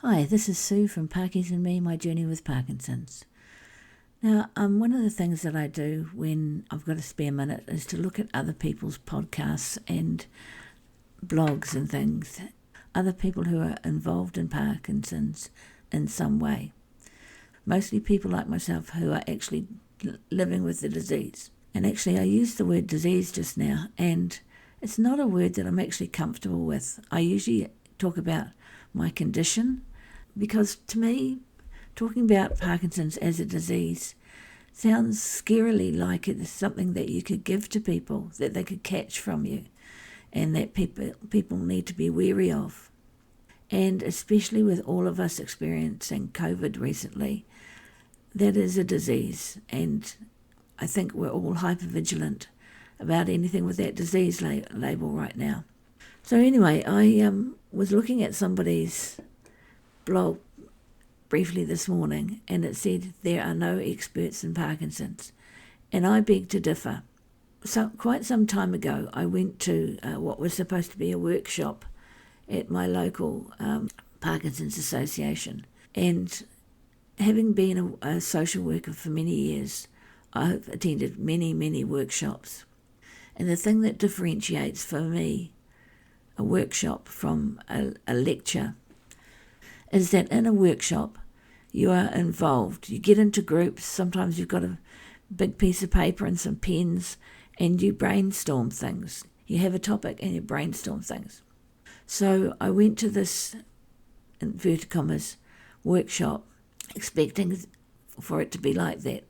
Hi, this is Sue from Parkinson Me, My Journey with Parkinson's. Now, one of the things that I do when I've got a spare minute is to look at other people's podcasts and blogs and things, other people who are involved in Parkinson's in some way. Mostly people like myself who are actually living with the disease. And actually, I used the word disease just now, and it's not a word that I'm actually comfortable with. I usually talk about my condition, because to me, talking about Parkinson's as a disease sounds scarily like it's something that you could give to people, that they could catch from you, and that people need to be wary of. And especially with all of us experiencing COVID recently, that is a disease, and I think we're all hypervigilant about anything with that disease label right now. So anyway, I was looking at somebody's blog briefly this morning, and it said there are no experts in Parkinson's, and I beg to differ. So quite some time ago, I went to what was supposed to be a workshop at my local Parkinson's Association, and having been a social worker for many years, I've attended many workshops, and the thing that differentiates for me a workshop from a lecture is that in a workshop you are involved. You get into groups, sometimes you've got a big piece of paper and some pens, and you brainstorm things. You have a topic and you brainstorm things. So I went to this, inverted commas, workshop, expecting for it to be like that,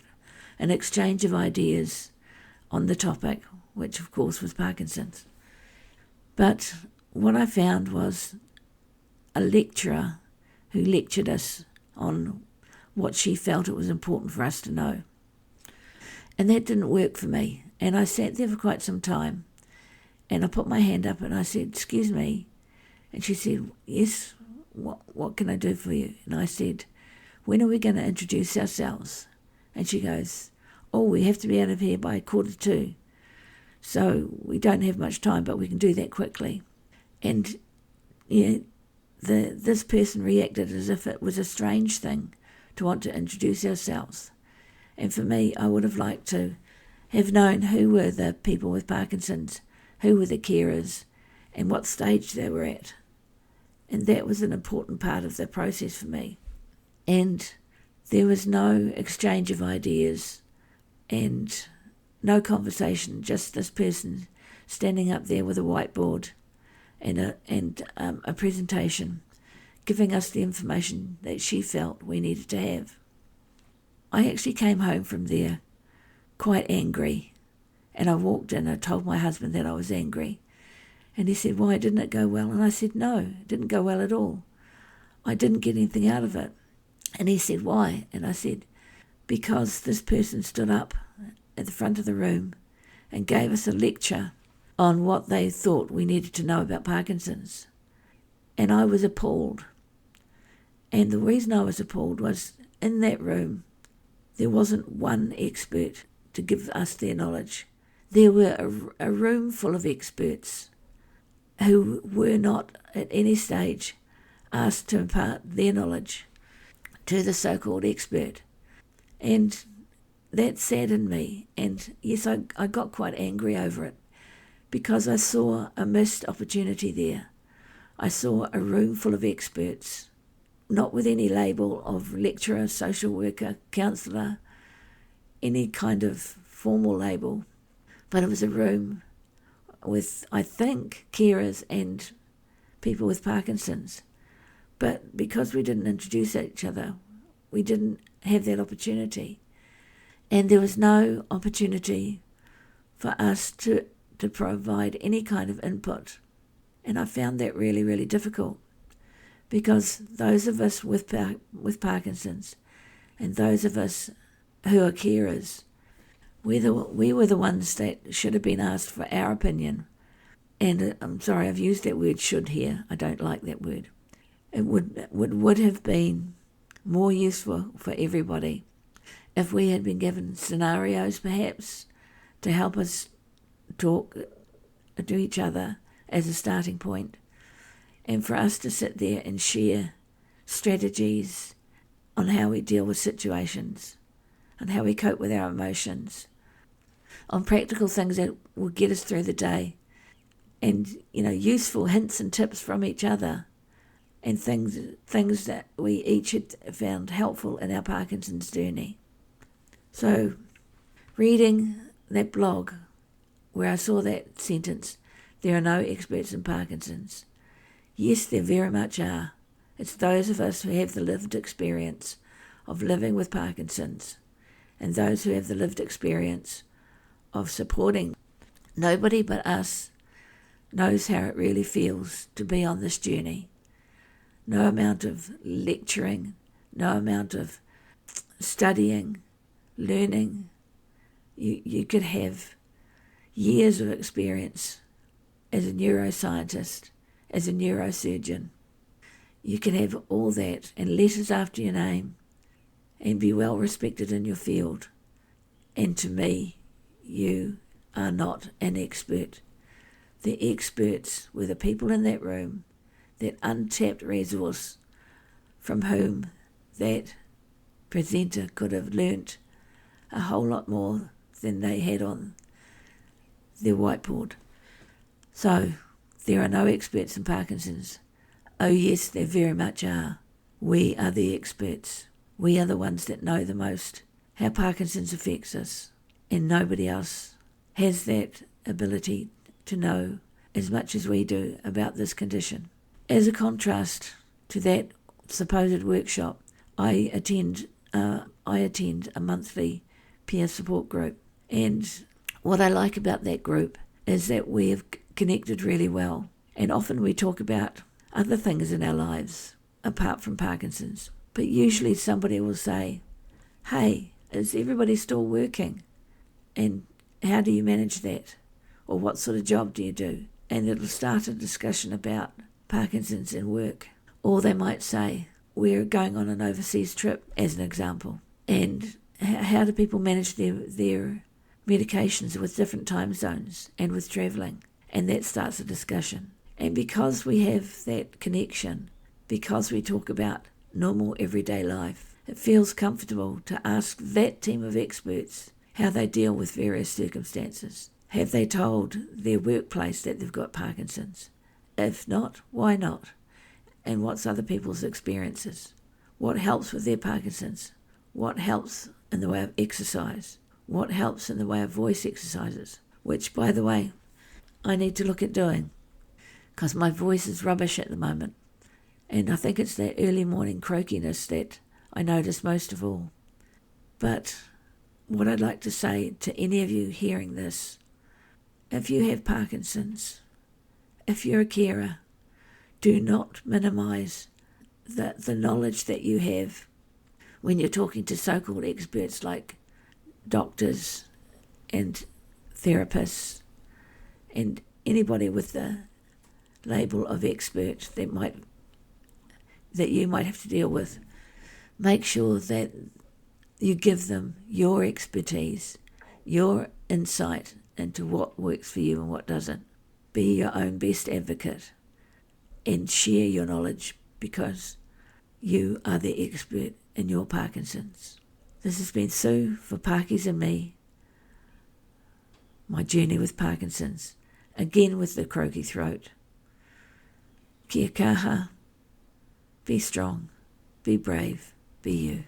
an exchange of ideas on the topic, which of course was Parkinson's. But what I found was a lecturer who lectured us on what she felt it was important for us to know. And that didn't work for me. And I sat there for quite some time, and I put my hand up and I said, "Excuse me." And she said, "Yes, what can I do for you?" And I said, "When are we going to introduce ourselves?" And she goes, "Oh, we have to be out of here by 1:45. So we don't have much time, but we can do that quickly." And this person reacted as if it was a strange thing to want to introduce ourselves. And for me, I would have liked to have known who were the people with Parkinson's, who were the carers, and what stage they were at. And that was an important part of the process for me. And there was no exchange of ideas and no conversation, just this person standing up there with a whiteboard and a presentation, giving us the information that she felt we needed to have. I actually came home from there quite angry, and I walked in and I told my husband that I was angry. And he said, "Why, didn't it go well?" And I said, "No, it didn't go well at all. I didn't get anything out of it." And he said, "Why?" And I said, "Because this person stood up at the front of the room and gave us a lecture on what they thought we needed to know about Parkinson's." And I was appalled. And the reason I was appalled was in that room there wasn't one expert to give us their knowledge. There were a room full of experts who were not at any stage asked to impart their knowledge to the so-called expert. And that saddened me. And yes, I got quite angry over it, because I saw a missed opportunity there. I saw a room full of experts, not with any label of lecturer, social worker, counsellor, any kind of formal label, but it was a room with, I think, carers and people with Parkinson's. But because we didn't introduce each other, we didn't have that opportunity. And there was no opportunity for us to provide any kind of input. And I found that really difficult, because those of us with Parkinson's and those of us who are carers, we were the ones that should have been asked for our opinion. And I'm sorry, I've used that word "should" here. I don't like that word. It would have been more useful for everybody if we had been given scenarios, perhaps, to help us talk to each other as a starting point, and for us to sit there and share strategies on how we deal with situations, on how we cope with our emotions, on practical things that will get us through the day, and useful hints and tips from each other, and things that we each had found helpful in our Parkinson's journey. So, reading that blog where I saw that sentence, there are no experts in Parkinson's. Yes, there very much are. It's those of us who have the lived experience of living with Parkinson's, and those who have the lived experience of supporting. Nobody but us knows how it really feels to be on this journey. No amount of lecturing, no amount of studying, learning. You could have years of experience as a neuroscientist, as a neurosurgeon. You can have all that and letters after your name and be well respected in your field. And to me, you are not an expert. The experts were the people in that room, that untapped resource from whom that presenter could have learnt a whole lot more than they had on their whiteboard. So, there are no experts in Parkinson's. Oh yes, there very much are. We are the experts. We are the ones that know the most how Parkinson's affects us, and nobody else has that ability to know as much as we do about this condition. As a contrast to that supposed workshop, I attend a monthly peer support group, and what I like about that group is that we have connected really well, and often we talk about other things in our lives apart from Parkinson's, but usually somebody will say, "Hey, is everybody still working? And how do you manage that? Or what sort of job do you do?" And it'll start a discussion about Parkinson's and work. Or they might say, "We're going on an overseas trip," as an example. And how do people manage their medications with different time zones and with travelling? And that starts a discussion. And because we have that connection, because we talk about normal everyday life, it feels comfortable to ask that team of experts how they deal with various circumstances. Have they told their workplace that they've got Parkinson's? If not, why not? And what's other people's experiences? What helps with their Parkinson's? What helps in the way of exercise? What helps in the way of voice exercises? Which, by the way, I need to look at doing, because my voice is rubbish at the moment. And I think it's that early morning croakiness that I notice most of all. But what I'd like to say to any of you hearing this, if you have Parkinson's, if you're a carer, do not minimise the knowledge that you have when you're talking to so-called experts like doctors and therapists and anybody with the label of expert that you might have to deal with. Make sure that you give them your expertise, your insight into what works for you and what doesn't. Be your own best advocate and share your knowledge, because you are the expert in your Parkinson's. This has been Sue for Parkies and Me, my journey with Parkinson's, again with the croaky throat. Kia kaha, be strong, be brave, be you.